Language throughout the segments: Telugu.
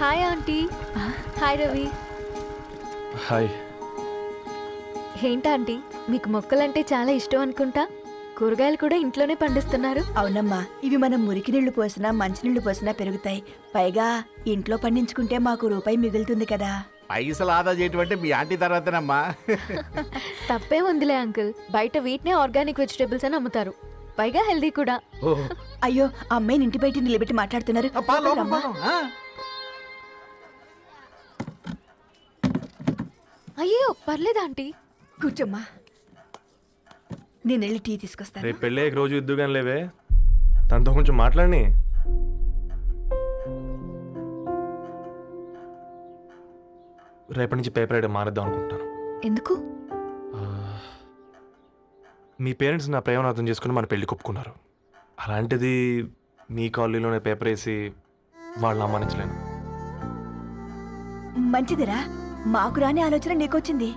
Hi aunty. Hi Ravi. Hi. ఏంటా ఆంటీ, మీకు మొక్కలంటే చాలా ఇష్టం అనుకుంటా. కూరగాయలు కూడా ఇంట్లోనే పండిస్తున్నారు. అవునమ్మా, ఇవి మనం మురికి నీళ్లు పోసినా మంచినీళ్లు పోసినా పెరుగుతాయి. పైగా ఇంట్లో పండించుకుంటే మాకు రూపాయి మిగులుతుంది కదా. పైసలు ఆదా చేయటం మీ ఆంటీ తర్వాతనమ్మా. తప్పే ఉందిలే అంకుల్, బయట వీటినే ఆర్గానిక్ వెజిటేబుల్స్ అని అమ్ముతారు, పైగా హెల్దీ కూడా. అయ్యో, ఆ అమ్మాయిని ఇంటి బయట నిలబెట్టి మాట్లాడుతున్నారు. రమ్మా. అయ్యో పర్లేదు ఆంటీ. కూర్చోమ్మా, నేను వెళ్ళి టీ తీసుకొస్తాను. రేపు పెళ్ళి రోజు ఇద్దుగాని లేవే, తనతో కొంచెం మాట్లాడి. రేపటి నుంచి పేపర్ రైడ్ మారేద్దాం అనుకుంటాను. ఎందుకు? మీ పేరెంట్స్ నా ప్రేమను అర్థం చేసుకుని మన పెళ్లి ఒప్పుకున్నారు. అలాంటిది మీ కాలనీలోనే పేపర్ వేసి వాళ్ళని అమ్మానించలేను. మంచిదిరా, మాకు రాని ఆలోచన నీకొచ్చింది.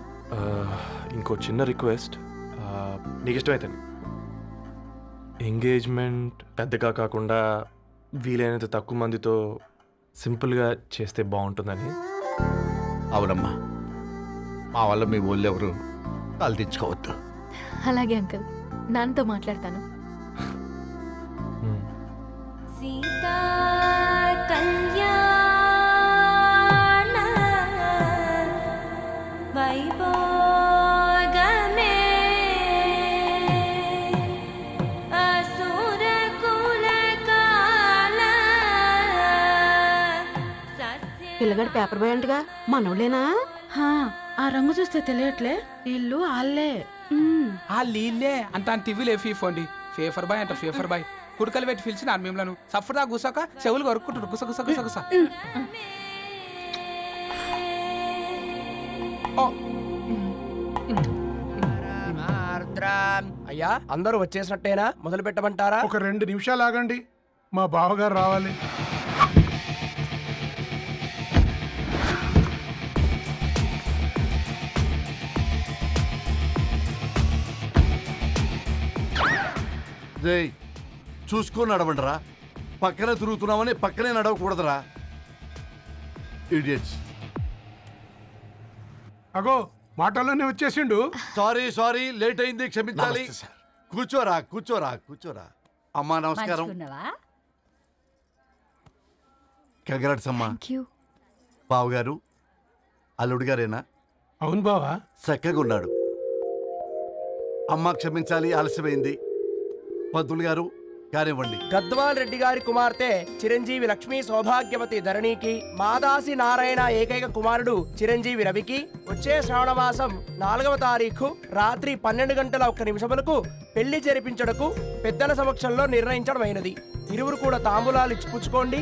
ఇంకో చిన్న రిక్వెస్ట్, నీకు ఇష్టమైతే ఎంగేజ్మెంట్ పెద్దగా కాకుండా వీలైనంత తక్కువ మందితో సింపుల్గా చేస్తే బాగుంటుందని. అవునమ్మా, మా వల్ల మీ ఊళ్ళో ఎవరు తలదించుకోవద్దు. అలాగే అంకుల్, నాన్నతో మాట్లాడతాను. సీతా కళ్యాణ వైభోగమే అసుర కులకాల పిల్లగాడు పేపర్ బాయ్ అంటగా మనోళ్ళేనా? ఆ రంగు చూస్తే తెలియట్లే, ఇల్లు ఆళ్ళే. ఆ లీల్లే అంత టీవీలో ఫీఫోండి. ఫేఫర్ బాయ్ అంట, ఫేఫర్ బాయ్. కుడుకలు పెట్టి పిలిచిన మిమ్మలను సఫర్దా గుసక చెవులు కొరుక్కుంటారు. గుస గుస గుస గుస. అయ్యా, అందరూ వచ్చేసినట్టేనా? మొదలు పెట్టమంటారా? ఒక 2 నిమిషాలు ఆగండి, మా బావగారు రావాలి. చూసుకొని నడవండిరా. పక్కనే తిరుగుతున్నామని పక్కనే నడవకూడదురా. ఇడియట్స్. అగో, మాటల్లోనే వచ్చేసిండు. సారీ లేట్ అయింది, క్షమించాలి. కూర్చోరా కూర్చోరా కూర్చోరా. అమ్మా నమస్కారం. కంగ్రాట్స్ అమ్మా. బావగారు అల్లుడు గారేనా? అవును బావా. చక్కగా ఉన్నాడు. అమ్మ క్షమించాలి, ఆలస్యమైంది. పంతులు గారు కానివ్వండి. గద్వాల్ రెడ్డి గారి కుమార్తె చిరంజీవి లక్ష్మీ సౌభాగ్యవతి ధరణికి, మాదాసి నారాయణ ఏకైక కుమారుడు చిరంజీవి రవికి వచ్చే శ్రావణమాసం 4వ తారీఖు రాత్రి 12:01 పెళ్లి జరిపించడకు పెద్దల సమక్షంలో నిర్ణయించడమైనది. ఇరువురు కూడా తాంబూలాలు ఇచ్చిపుచ్చుకోండి.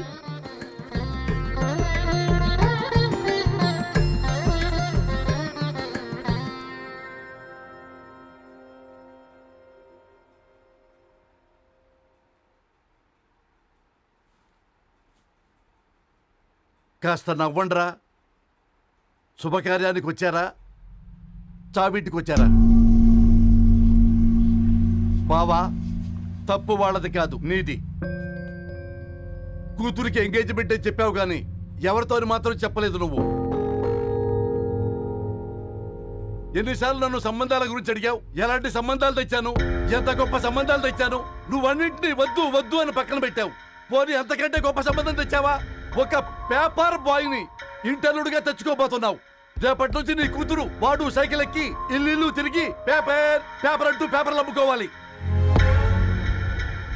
కాస్త నవ్వండ్రా. శుభకార్యానికి వచ్చారా, చావింటికి వచ్చారా? బావా, తప్పు వాళ్ళది కాదు, నీది. కూతురికి ఎంగేజ్మెంట్ అని చెప్పావు కానీ ఎవరితో మాత్రం చెప్పలేదు నువ్వు. ఎన్నిసార్లు నన్ను సంబంధాల గురించి అడిగావు? ఎలాంటి సంబంధాలు తెచ్చాను, ఎంత గొప్ప సంబంధాలు తెచ్చాను. నువ్వన్నింటినీ వద్దు వద్దు అని పక్కన పెట్టావు. పోనీ అంతకంటే గొప్ప సంబంధం తెచ్చావా? ఒక పేపర్ బాయ్ ని ఇంటర్లుడిగా తెచ్చుకోబోతున్నావు. రేపటి నుంచి నీ కూతురు వాడు సైకిల్ ఎక్కి ఇల్లు తిరిగి పేపర్ అంటూ పేపర్లు అమ్ముకోవాలి.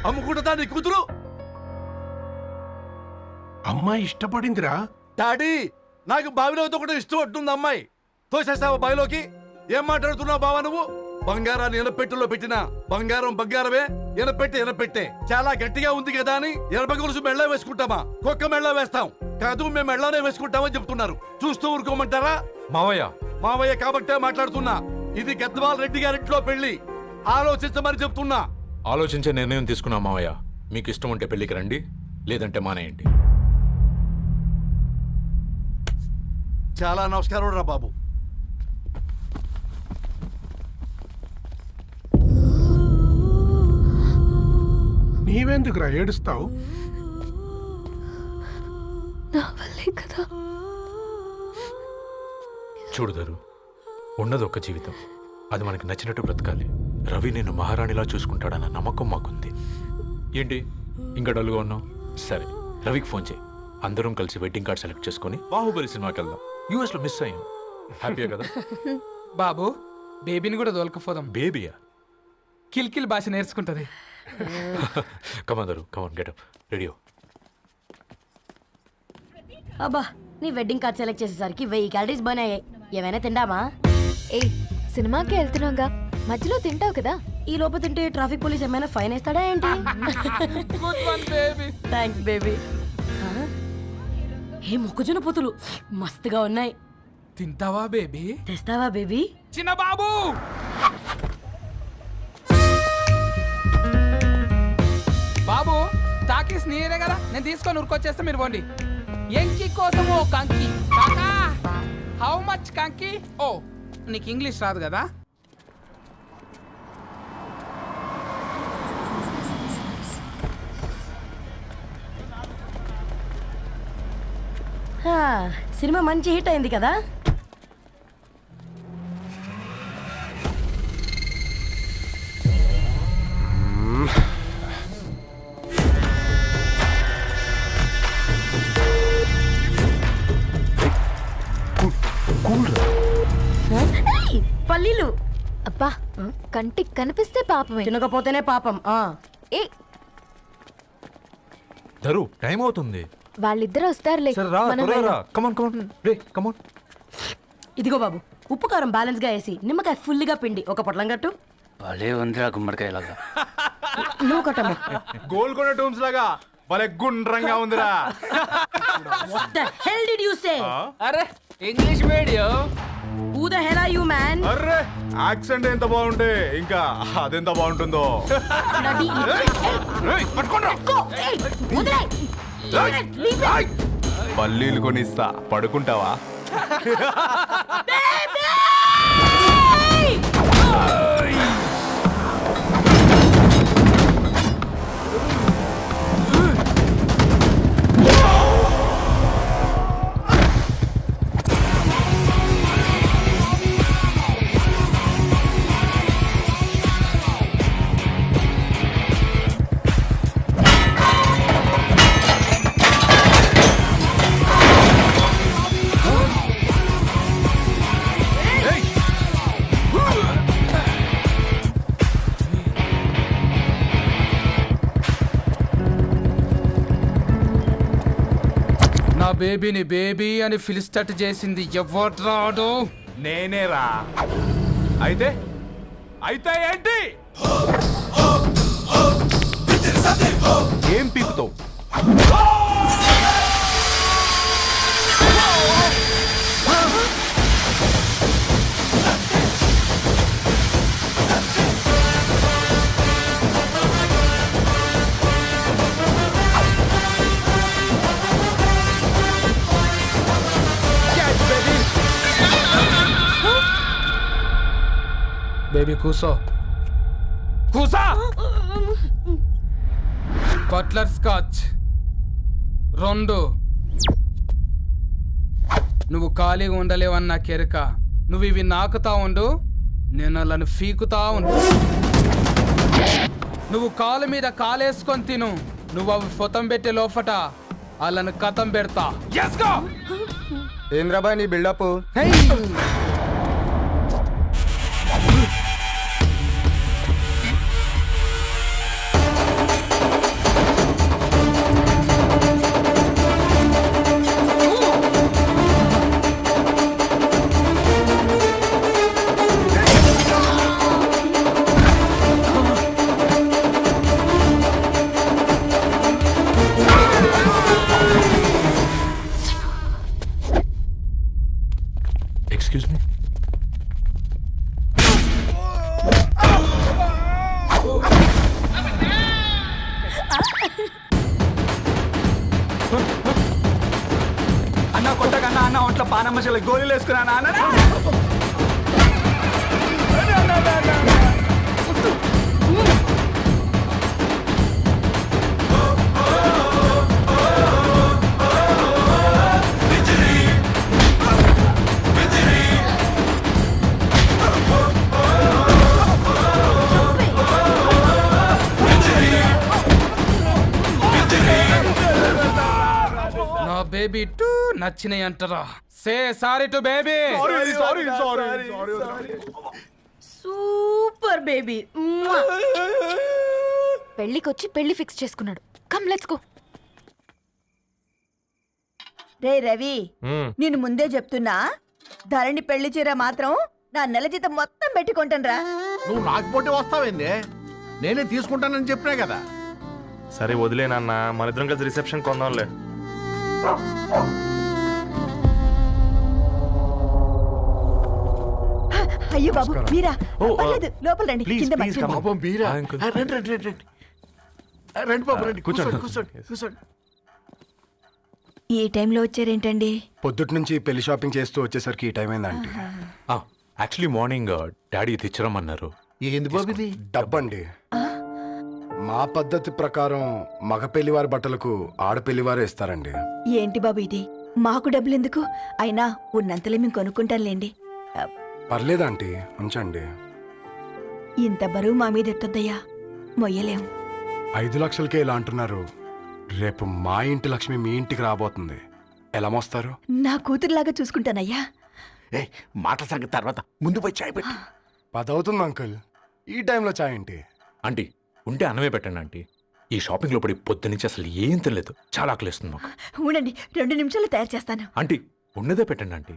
అమ్ముకుంటుందా నీ కూతురు? అమ్మాయి ఇష్టపడిందిరా. డాడీ, నాకు బావిలోతో కూడా ఇష్టం అంటుంది అమ్మాయి. తోసేస్తావా బావిలోకి? ఏం మాట్లాడుతున్నావు బావా నువ్వు? బంగారాన్ని ఎనపెట్టులో పెట్టిన బంగారం బంగారమే, ఎనపెట్టే చాలా గట్టిగా ఉంది కదా అని ఎనప గొలుసు మెళ్ళ వేసుకుంటామా? కుక్క మెళ్ళ వేస్తాం కాదు, మేము మెళ్ళనే వేసుకుంటామని చెప్తున్నారు. చూస్తూ ఊరుకోమంటారా? మావయ్య కాబట్టే మాట్లాడుతున్నా. ఇది గద్వాల్ రెడ్డి గారింట్లో పెళ్లి, ఆలోచించమని చెప్తున్నా. ఆలోచించే నిర్ణయం తీసుకున్నా మావయ్య. మీకు ఇష్టం ఉంటే పెళ్లికి రండి, లేదంటే మానేయండి. చాలా నమస్కారం రా బాబు. నీవెందుకురా ఏడుస్తావు? నా వల్లే కదా. చూడుదారు, ఉన్నది ఒక జీవితం, అది మనకి నచ్చినట్టు బ్రతకాలి. రవి నేను మహారాణిలా చూసుకుంటాడన్న నమ్మకం మాకుంది. ఏంటి ఇంకా డల్గా ఉన్నావు? సరే, రవికి ఫోన్ చేయి. అందరం కలిసి వెడ్డింగ్ కార్డ్ సెలెక్ట్ చేసుకొని బాహుబలి సినిమాకి వెళ్దాం. యూఎస్లో మిస్ అయ్యాం. హ్యాపీయా కదా? బాబు బేబీని కూడా దోలకపోదాం. బేబీయా? కిల్కిల్ భాష నేర్చుకుంటది. కమాందరు, కమాన్ గెటప్, రెడీ. అబ్బా, నీ వెడ్డింగ్ కార్డ్ సెలెక్ట్ చేసేసరికి 1000 క్యాలరీస్ బర్న్ అయ్యాయి. ఏమైనా తిండామా? ఏ సినిమాకి వెళ్తున్నావుగా, మధ్యలో తింటావు కదా. ఈ లోపు తింటే ట్రాఫిక్ పోలీస్ ఏమైనా ఫైన్ వేస్తాడా ఏంటి? Good one baby. Thanks baby. ఏ మొక్కజొన్న పొతులు మస్తుగా ఉన్నాయి. తింటావా బేబీ? తెస్తావా బేబీ? చిన్న బాబు, బాబు టాకీస్ నీరే కదా, నేను తీసుకొని ఉరికొచ్చేస్తే మీరు పోండి. ఎంకి కోసం ఓ కంకి. కాకా, హౌ మచ్ కంకి? ఓ, నీకు ఇంగ్లీష్ రాదు కదా. హా, సినిమా మంచి హిట్ అయింది కదా. ఏయ్, పల్లీలు అబ్బా, కంటికి కనిపిస్తే పాపమే. తినకపోతేనే పాపం. ఏ ధరు, టైం అవుతుంది. వాళ్ళిద్దరు వస్తారులే. సరే రా, మనం త్వరగా రా. వెళ్దాం. కమాన్ కమాన్ రే, కమాన్. ఇదిగో బాబు, ఉప్పు కారం బ్యాలెన్స్ గా వేసి నిమ్మకాయ ఫుల్గా పిండి ఒక పొట్లం కట్టు. భలే ఉందిరా గుమ్మడికాయలాగా. నువ్వు కట్టము. గోల్కొండ టూమ్స్ లాగా భలే గుండ్రంగా ఉందిరా. What the hell did you say? అరే English medium. Who the hell are you, man? Array, accent ఎంత బాగుంటే ఇంకా అదెంత బాగుంటుందో. Bloody Go! Hey, వదిలేయ్. Leave it. పల్లీలు కొనిస్తా, పడుకుంటావా? నా బేబీని బేబీ అని ఫిలిస్టట్ చేసింది ఎవడ్రాడు? నేనేరా. అయితే అయితే ఏంటి? ఏం పీకుతావు? బేబీ కూసో, కూసా. Buttler scotch 2. నువ్వు ఖాళీగా ఉండలేవన్న కెరక. నువ్వు ఇవి నాకుతా ఉండు, నేను వాళ్ళను ఫీకుతా ఉండు. నువ్వు కాలు మీద కాలేసుకొని తిను. నువ్వు అవి ఫొతం పెట్టే లోపట వాళ్ళను కథం పెడతా. ఏంద్రాబాయ్ నీ బిల్డప్? Excuse me. అన్న కొట్టకన్నా అన్న ఒంట్లో పానమ్మశలు గోళీలు వేసుకున్నా అన్న. బేబీ టూ నచ్చినాయి అంటారా? Say sorry to baby. Super baby. పెళ్ళికొచ్చి పెళ్లి ఫిక్స్ చేసుకున్నాడు. Come let's go. రే రవి, నేను ముందే చెప్తున్నా, ధరణి పెళ్లి చీర మాత్రం నా నెల జీతం మొత్తం పెట్టుకుంటానురా. నువ్వు నాకు పోటీ వస్తావేంది? నేనే తీసుకుంటానని చెప్పినా కదా. సరే వదిలేనన్న, మన ఇద్దరం కలిసి రిసెప్షన్ కొందాంలే. అయ్యో బాబు మీరా? ఓ, పర్లేదు, లోపల రండి. ప్లీజ్, కింద ప్లీజ్, మంచం ఉంది. పాపం బీరా. ఆ, అంకుల్. రండి రండి రండి రండి. రండి బాబు రండి. కూర్చోండి. కూర్చోండి కూర్చోండి. ఈ టైంలో వచ్చారేంటండి? పొద్దుటి నుంచి పెళ్లి షాపింగ్ చేస్తూ వచ్చేసరికి ఈ టైం అయిందండి. యాక్చువల్లీ మార్నింగ్ డాడీ తెచ్చరమన్నారు. ఏంది బాబు ఇది? డబ్బండి. మా పద్ధతి ప్రకారం మగ పెళ్లివారి బట్టలకు ఆడపెళ్లివారే ఇస్తారండి. ఏంటి బాబు ఇది? మాకు డబ్బులు ఎందుకు? అయినా ఉన్నంతలే మేము కొనుక్కుంటాంలేండి. పర్లేదంటీ, ఉంచండి. ఇంత బరువు మా మీద ఎత్తొద్దయ్యా, మొయ్యలేం. 5 లక్షలకే ఇలా అంటున్నారు. రేపు మా ఇంటి లక్ష్మి మీ ఇంటికి రాబోతుంది. ఎలా మోస్తారు? నా కూతురులాగా చూసుకుంటానయ్యా. మాట సంగతి తర్వాత, ముందు పోయి చాయ్ పెట్టి. 10 అవుతుంది అంకుల్. ఈ టైంలో చాయ్ ఏంటి? ఆంటీ ఉంటే అన్నమే పెట్టండి ఆంటీ. ఈ షాపింగ్లో పడి పొద్దు నుంచి అసలు ఏం తినలేదు. చాలా ఆకలిస్తుంది మాకు. ఉండండి, 2 నిమిషాలు తయారు చేస్తాను. ఆంటీ ఉన్నదే పెట్టండి ఆంటీ.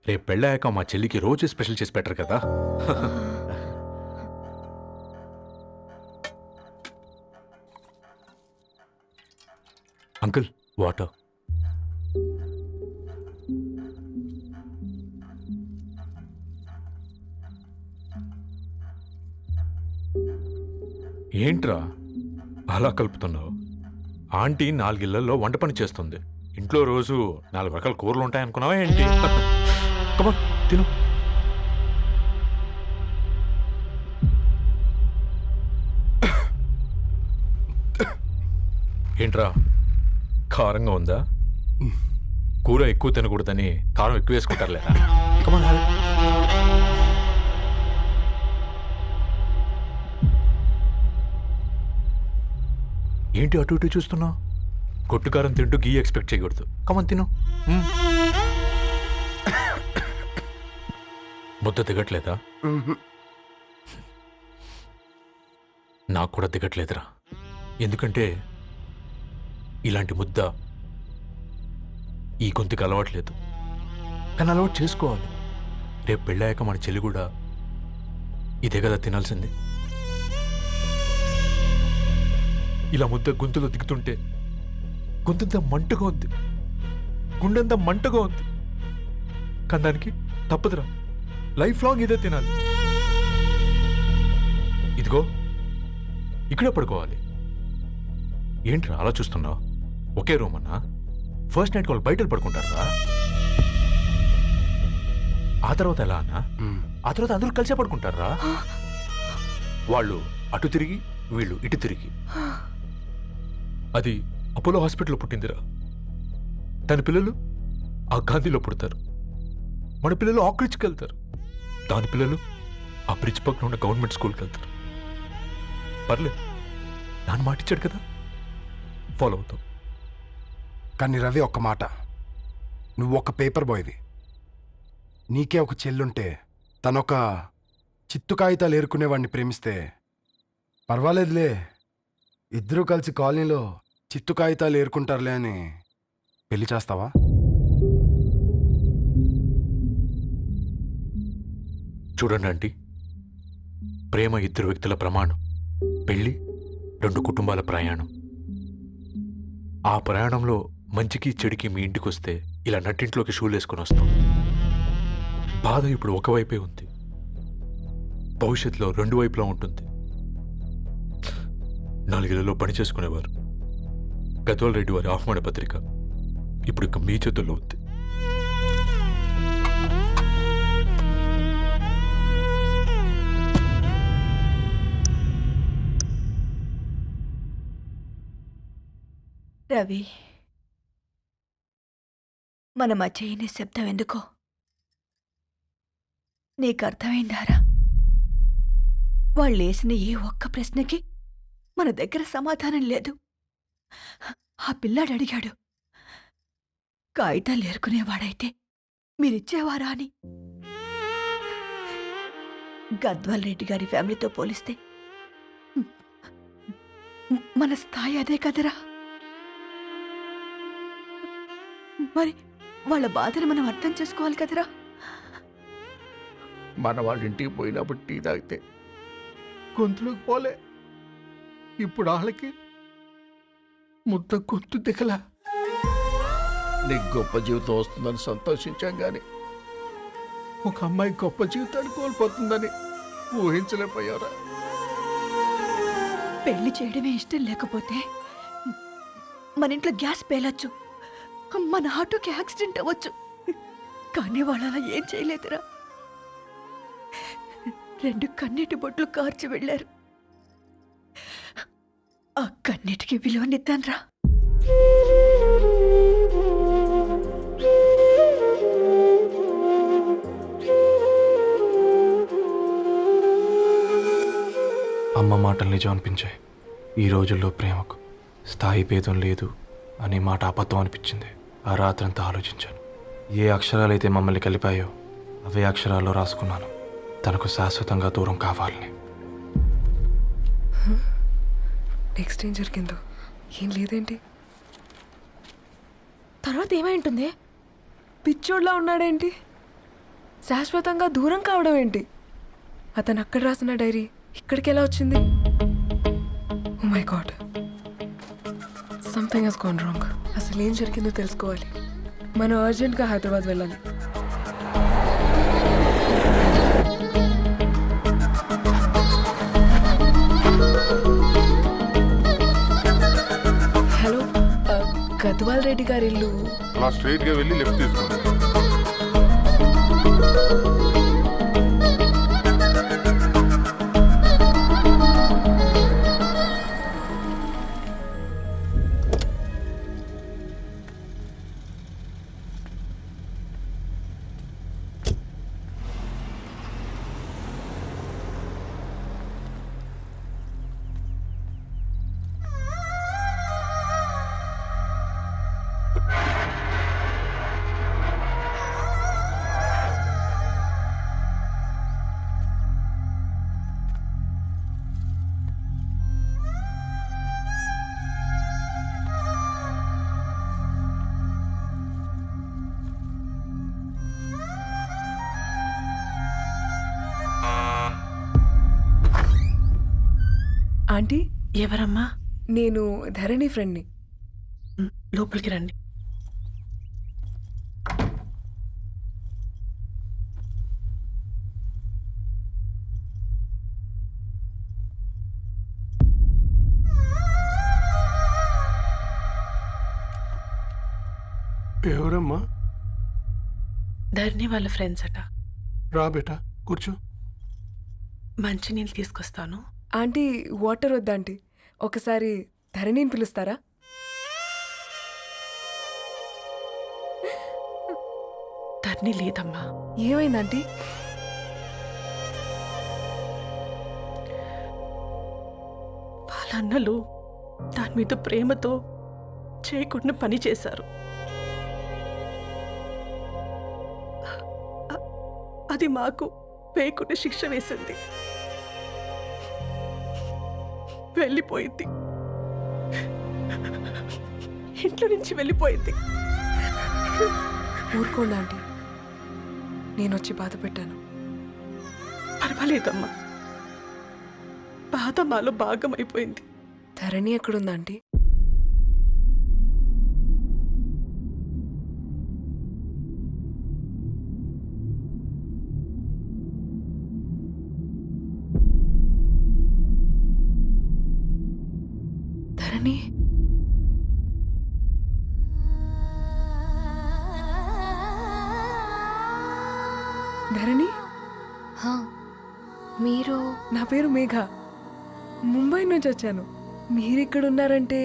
రేపు పెళ్ళాక మా చెల్లికి రోజు స్పెషల్ చేసి పెట్టరు కదా. Uncle water. ఏంట్రా అలా కలుపుతున్నావు? ఆంటీ 4 ఇళ్లలో వంట పని చేస్తుంది. ఇంట్లో రోజు 4 రకాల కూరలు ఉంటాయనుకున్నావా ఏంటి? కమా తిను. ఏంట్రా కారంగా ఉందా? కూర ఎక్కువ తినకూడదని కారం ఎక్కువ వేసుకుంటారు లేదా? కమా. ఏంటి అటు ఇటు చూస్తున్నావు? కొట్టుకారం తింటూ గీ ఎక్స్పెక్ట్ చేయకూడదు. కమన్ తిను. ముద్ద దిగట్లేదా? నాకు కూడా దిగట్లేదురా. ఎందుకంటే ఇలాంటి ముద్ద ఈ గొంతుకు అలవాట్లేదు. కానీ అలవాటు చేసుకోవాలి. రేపు పెళ్ళాక మన చెల్లి కూడా ఇదే కదా తినాల్సింది. ఇలా ముద్ద గొంతులో దిగుతుంటే గొంతంతా మంటగా ఉంది, గుండెంతా మంటగా ఉంది. కానీ దానికి తప్పదురా, లైఫ్ లాంగ్ ఇదే తినాలి. ఇదిగో ఇక్కడే పడుకోవాలి. ఏంట్రా అలా చూస్తున్నావు? ఒకే రూమ్ అన్నా? ఫస్ట్ నైట్ వాళ్ళు బయట పడుకుంటారా? ఆ తర్వాత ఎలా అన్నా? ఆ తర్వాత అందరూ కలిసే పడుకుంటారా? వాళ్ళు అటు తిరిగి, వీళ్ళు ఇటు తిరిగి. అది అపోలో హాస్పిటల్లో పుట్టిందిరా. దాని పిల్లలు ఆ గాంధీలో పుడతారు. మన పిల్లలు ఆక్రిడ్జ్కి వెళ్తారు. దాని పిల్లలు ఆ బ్రిడ్జ్ పక్కన ఉన్న గవర్నమెంట్ స్కూల్కి వెళ్తారు. పర్లేదు, నాన్న మాటిచ్చాడు కదా, ఫాలో అవుతాం. కానీ రవి, ఒక్క మాట. నువ్వు ఒక పేపర్ బాయ్వి. నీకే ఒక చెల్లుంటే తనొక చిత్తు కాగితాలు ఏరుకునేవాడిని ప్రేమిస్తే పర్వాలేదులే, ఇద్దరూ కలిసి కాలనీలో చిత్తు కాగితాలు ఏరుకుంటారులే అని పెళ్లి చేస్తావా? చూడండి ఆంటీ, ప్రేమ 2 వ్యక్తుల ప్రమాణం, పెళ్ళి 2 కుటుంబాల ప్రయాణం. ఆ ప్రయాణంలో మంచికి చెడుకి మీ ఇంటికి వస్తే ఇలా నట్టింట్లోకి షూలు వేసుకొని వస్తాం. బాధ ఇప్పుడు ఒకవైపే ఉంది, భవిష్యత్తులో 2 వైపులా ఉంటుంది. 4 ఇళ్లలో పని చేసుకునేవారు గద్వాల్ రెడ్డి వారి ఆహ్వాన పత్రిక ఇప్పుడు ఇక మీ చేతుల్లో ఉంది. రవి, మన మధ్య ఈ నిశ్శబ్దం ఎందుకో నీకు అర్థమైందారా? వాళ్ళు వేసిన ఏ ఒక్క ప్రశ్నకి మన దగ్గర సమాధానం లేదు. ఆ పిల్లాడు అడిగాడు, కాగితాలు ఏరుకునేవాడైతే మీరిచ్చేవారా అని. గద్వాల్ రెడ్డి గారి ఫ్యామిలీతో పోలిస్తే మన స్థాయి అదే కదరా. మరి వాళ్ళ బాధను మనం అర్థం చేసుకోవాలి కదరా. మన వాళ్ళ ఇంటికి పోయినప్పుడు టీ తాగితే గొంతులోకి పోలే, ఇప్పుడు వాళ్ళకి ముద్ద గొంతు దిగలా. నీకు గొప్ప జీవితం వస్తుందని సంతోషించాం కానీ ఒక అమ్మాయి గొప్ప జీవితాన్ని కోల్పోతుందని ఊహించలేకపోయారా? పెళ్లి చేయడమే ఇష్టం లేకపోతే మన ఇంట్లో గ్యాస్ పేలొచ్చు, మన ఆటోకి యాక్సిడెంట్ అవ్వచ్చు, కానీ వాళ్ళు అలా ఏం చేయలేదురా. 2 కన్నీటి బొట్లు కార్చి వెళ్ళారు. ఆ కన్నీటికి విలువనిద్దాన్రా. అమ్మ మాటలు నిజం అనిపించాయి. ఈ రోజుల్లో ప్రేమకు స్థాయి భేదం లేదు అనే మాట అబద్ధం అనిపించింది. ఆ రాత్రంతా ఆలోచించాను. ఏ అక్షరాలైతే మమ్మల్ని కలిపాయో అవే అక్షరాల్లో రాసుకున్నాను, తనకు శాశ్వతంగా దూరం కావాలని. నెక్స్ట్ ఏం జరిగిందో ఏం లేదేంటి? తర్వాత ఏమై ఉంటుంది? పిచ్చోడ్లా ఉన్నాడేంటి? శాశ్వతంగా దూరం కావడం ఏంటి? అతను అక్కడ రాసిన డైరీ ఇక్కడికి ఎలా వచ్చింది? Oh my god, something has gone wrong. అసలు ఏం జరిగిందో తెలుసుకోవాలి. మనం అర్జెంట్గా హైదరాబాద్ వెళ్ళాలి. హలో, గద్వాల్ రెడ్డి గారి ఇల్లు అలా స్ట్రైట్ గా వెళ్ళి లెఫ్ట్ తీసుకోండి. ఆంటీ, ఎవరమ్మా? నేను ధరణి ఫ్రెండ్ని. లోపలికి రండి. ఎవరమ్మా? ధరణి వాళ్ళ ఫ్రెండ్స్ అట. రా బేటా, కూర్చో. మంచినీళ్ళు తీసుకొస్తాను. ఆంటీ, వాటర్ వద్దా ఆంటీ? ఒకసారి ధరణిని పిలుస్తారా? ధరణి లేదమ్మా. ఏమైంది ఆంటీ? వాళ్ళ అన్నలు దాని మీద ప్రేమతో చేయకుండా పని చేశారు. అది మాకు వేయకుండా శిక్ష వేసింది. వెళ్ళిపోయింది, ఇంట్లో నుంచి వెళ్ళిపోయింది. ఊరుకోండి ఆంటీ, నేను వచ్చి బాధ పెట్టాను. పర్వాలేదమ్మా, బాధ మాలో భాగం అయిపోయింది. ధరణి ఎక్కడుందా ఆంటీ? ధరణి, ధరణి, మీరు? నా పేరు మేఘ, ముంబై నుంచి వచ్చాను. మీరిక్కడున్నారంటే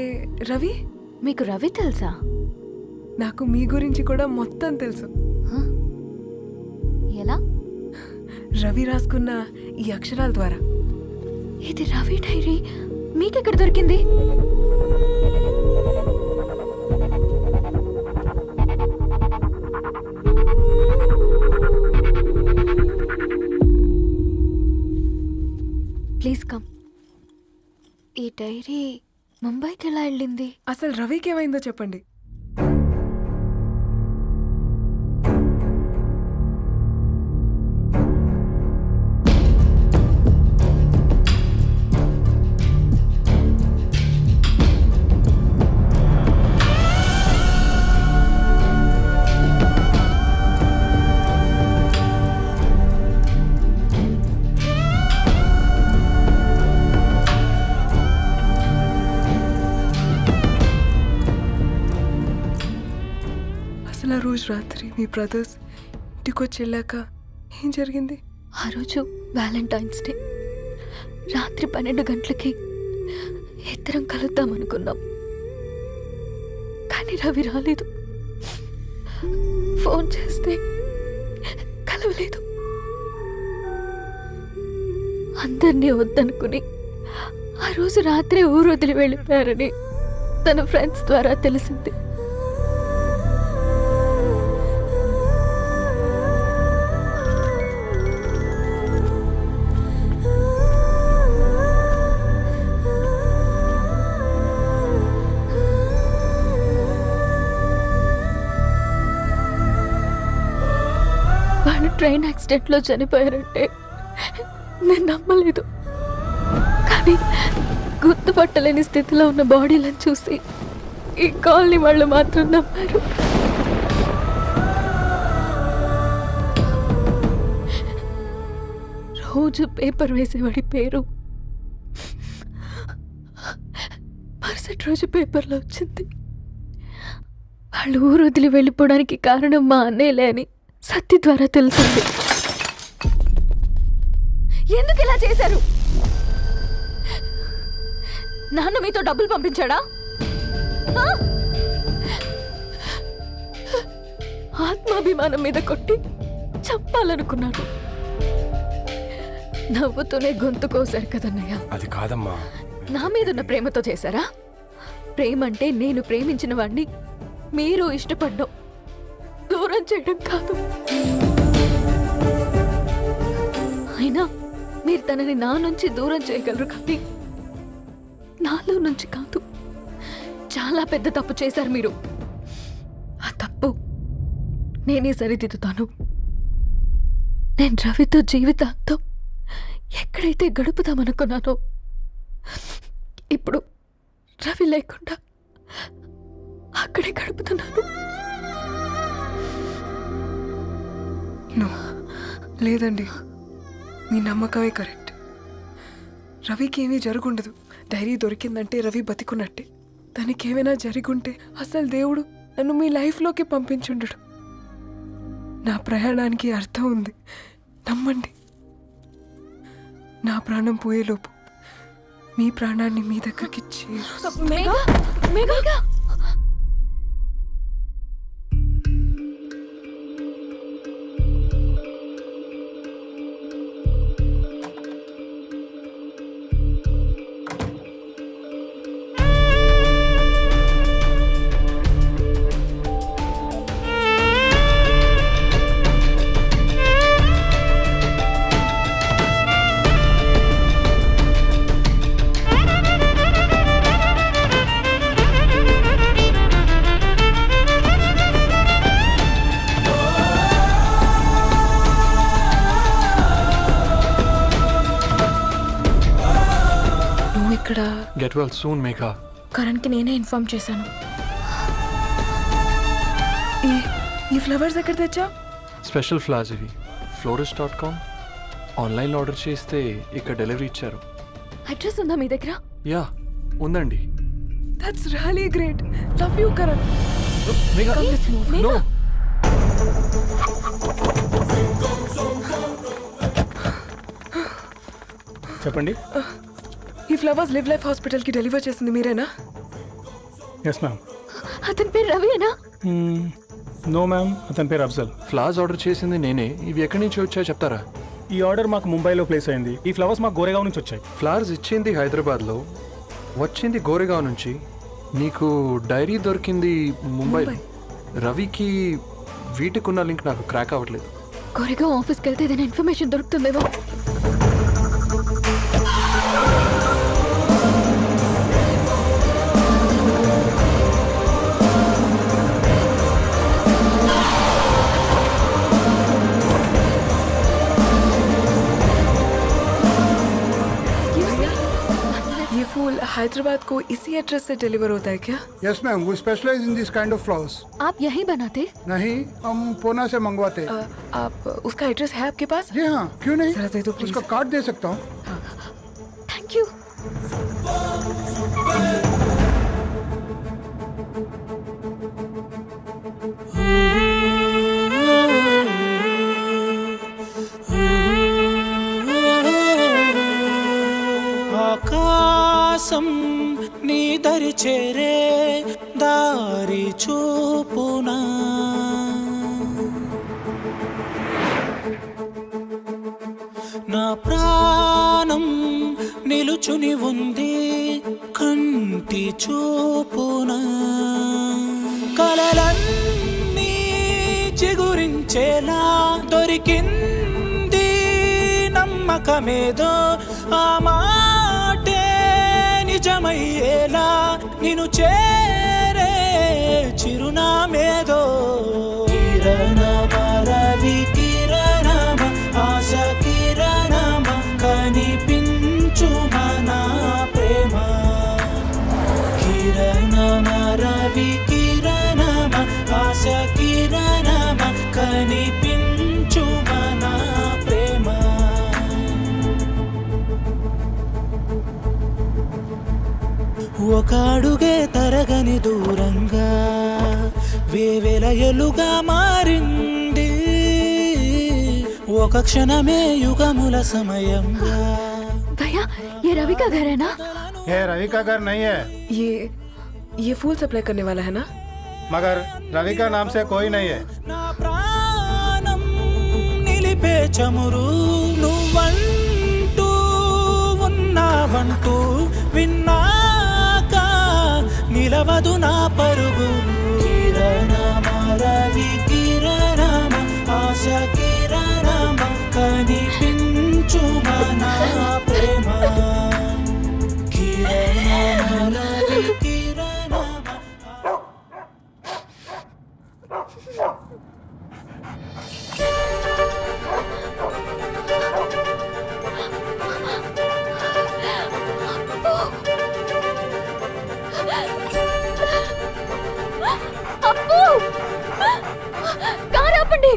రవి? మీకు రవి తెలుసా? నాకు మీ గురించి కూడా మొత్తం తెలుసు. ఎలా? రవి రాసుకున్న ఈ అక్షరాల ద్వారా. ఇది రవి డైరీ మీకెక్కడ దొరికింది? డైరీ ముంబైకి ఎలా వెళ్ళింది? అసలు రవికి ఏమైందో చెప్పండి. అసలు ఆ రోజు రాత్రి మీ బ్రదర్స్ ఇంటికి వచ్చి వెళ్ళాక ఏం జరిగింది? ఆ రోజు వ్యాలంటైన్స్ డే రాత్రి 12 గంటలకి ఇద్దరం కలుద్దాం అనుకున్నాం. కానీ రవి రాలేదు. ఫోన్ చేస్తే కలవలేదు. అందరినీ వద్దనుకుని ఆ రోజు రాత్రి ఊరు వదిలి వెళ్ళిపోయారని తన ఫ్రెండ్స్ ద్వారా తెలిసింది. వాళ్ళు ట్రైన్ యాక్సిడెంట్లో చనిపోయారంటే నేను నమ్మలేదు. కానీ గుర్తుపట్టలేని స్థితిలో ఉన్న బాడీలను చూసి ఈ కాలనీ వాళ్ళు మాత్రం నమ్మారు. రోజు పేపర్ వేసేవాడి పేరు మరుసటి రోజు పేపర్లో వచ్చింది. వాళ్ళు ఊరు వదిలి వెళ్ళిపోవడానికి కారణం మా అన్నయ్యలే అని సత్య ద్వారా తెలిసింది. ఎందుకు ఇలా చేశారు? నాన్న మీతో డబ్బులు పంపించాడా? ఆత్మాభిమానం మీద కొట్టి చంపాలనుకున్నాడు. నవ్వుతూనే గొంతు కోసారు కదన్నయ్య. అది కాదమ్మా. నా మీదున్న ప్రేమతో చేశారా? ప్రేమంటే నేను ప్రేమించిన వాడిని మీరు ఇష్టపడ్డం, దూరం చేయడం కాదు. అయినా మీరు తనని నా నుంచి దూరం చేయగలరు కానీ నాలో నుంచి కాదు. చాలా పెద్ద తప్పు చేశారు మీరు. ఆ తప్పు నేనే సరిదిద్దుతాను. నేను రవితో జీవితాంతం ఎక్కడైతే గడుపుదామనుకున్నానో ఇప్పుడు రవి లేకుండా అక్కడే గడుపుతున్నాను. లేదండి, మీ నమ్మకమే కరెక్ట్. రవికి ఏమీ జరుగుండదు. డైరీ దొరికిందంటే రవి బతికున్నట్టే. దానికి ఏమైనా జరిగుంటే అసలు దేవుడు నన్ను మీ లైఫ్లోకి పంపించుండడు. నా ప్రయాణానికి అర్థం ఉంది, నమ్మండి. నా ప్రాణం పోయేలోపు మీ ప్రాణాన్ని మీ దగ్గరికి ఇక్కడ గెట్ వెల్ సూన్ మేఘా. కరణ్కి నేనే ఇన్ఫార్మ్ చేశాను. ఈ ఫ్లవర్స్ ఎక్కడ తెచ్చా? స్పెషల్ ఫ్లవర్స్ ఇవి. florist.com ఆన్లైన్లో ఆర్డర్ చేస్తే ఇక్కడ డెలివరీ ఇచ్చారు. అడ్రస్ ఉందా మీ దగ్గర? యా ఉందండి. That's really great. Love you Karan. No. చెప్పండి. ఈ ఫ్లవర్స్ లివ్ లైఫ్ హాస్పిటల్కి డెలివర్ చేసింది మీరేనా? Yes ma'am. అతని పేరు రవియేనా? నో మ్యామ్, అతని పేరు అఫ్జల్. ఫ్లవర్స్ ఆర్డర్ చేసింది నేనే. ఇవి ఎక్కడి నుంచి వచ్చాయో చెప్తారా? ఈ ఆర్డర్ మాకు ముంబైలో ప్లేస్ అయింది. ఈ ఫ్లవర్స్ మాకు గోరేగావ్ నుంచి వచ్చాయి. ఫ్లవర్స్ ఇచ్చింది హైదరాబాద్లో, వచ్చింది గోరేగావ్ నుంచి. నీకు డైరీ దొరికింది ముంబై. రవికి వీటికున్న లింక్ నాకు క్రాక్ అవ్వట్లేదు. కోరేగావ్ ఆఫీస్కి వెళ్తే ఏదైనా ఇన్ఫర్మేషన్ దొరుకుతుందేమో. हैदराबाद को इसी एड्रेस से डिलीवर होता है क्या? Yes ma'am, we specialise in this kind of flowers. आप यही बनाते? नहीं, हम पूना से मंगवाते। आप उसका एड्रेस है आपके पास? जी हाँ, क्यों नहीं? जरा दे दो प्लीज। उसका कार्ड दे सकता हूँ। Thank you. ఆకాశం నీ దరి చేరే దారి చూపునా నా ప్రాణం నిలుచుని ఉంది కంటి చూపునా కలలన్నీ చిగురించేలా దొరికింది నమ్మకమేదో ఆ మాటే నిజమయ్యేలా నిన్ను చేరే చిరునామేదో కిరణమ రవి కిరణమ ఆశ కిరణమ కనిపించు మన ప్రేమ కిరణమ రవి కిరణమ ఆశ కిరణమ కనిపించు మన ప్రేమ ఒక అడుగే తరగని దూరంగా వేవేల ఎలుగా మారింది ఒక క్షణమే యుగముల సమయంగా भैया ये रवि का घर है ना? ये रवि का घर नहीं है, ये फूल सप्लाई करने वाला है ना? मगर रवि का नाम से कोई नहीं है। నా ప్రాణం నిలిపే చమురు నువ్వంటూ ఉన్నావంటూ విన్నాక నిలవదు నా పరుగు కిరణమ రవి కిరణమ ఆశ కిరణమ కనిపించు మన ప్రేమ కిరణమ రవి కిరణమ అప్పు కారు ఆపండి.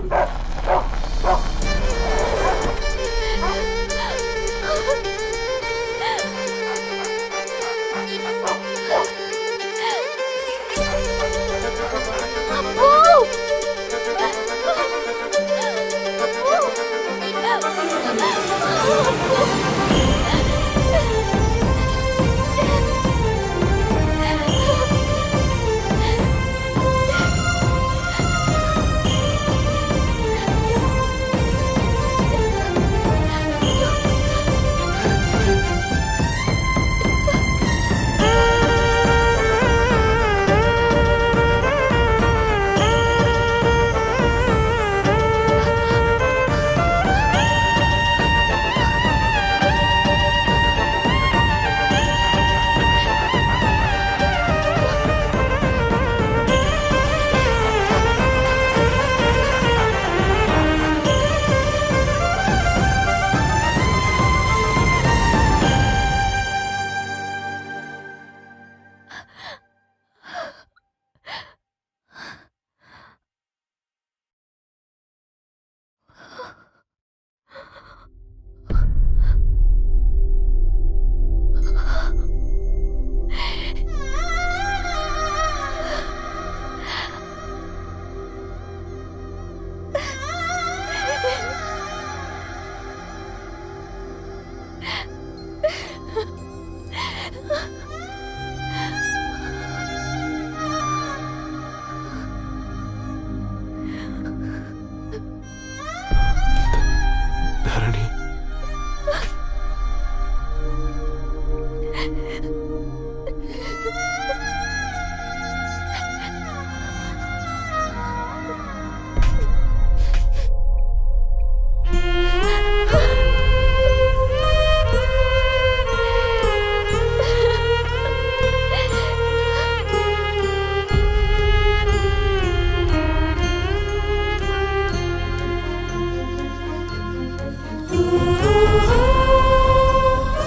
ధరణి,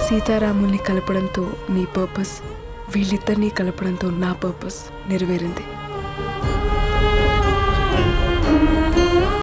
సీతారాముల్ని కలపడంతో నీ పర్పస్, వీళ్ళిద్దరినీ కలపడంతో నా పర్పస్ నెరవేరింది.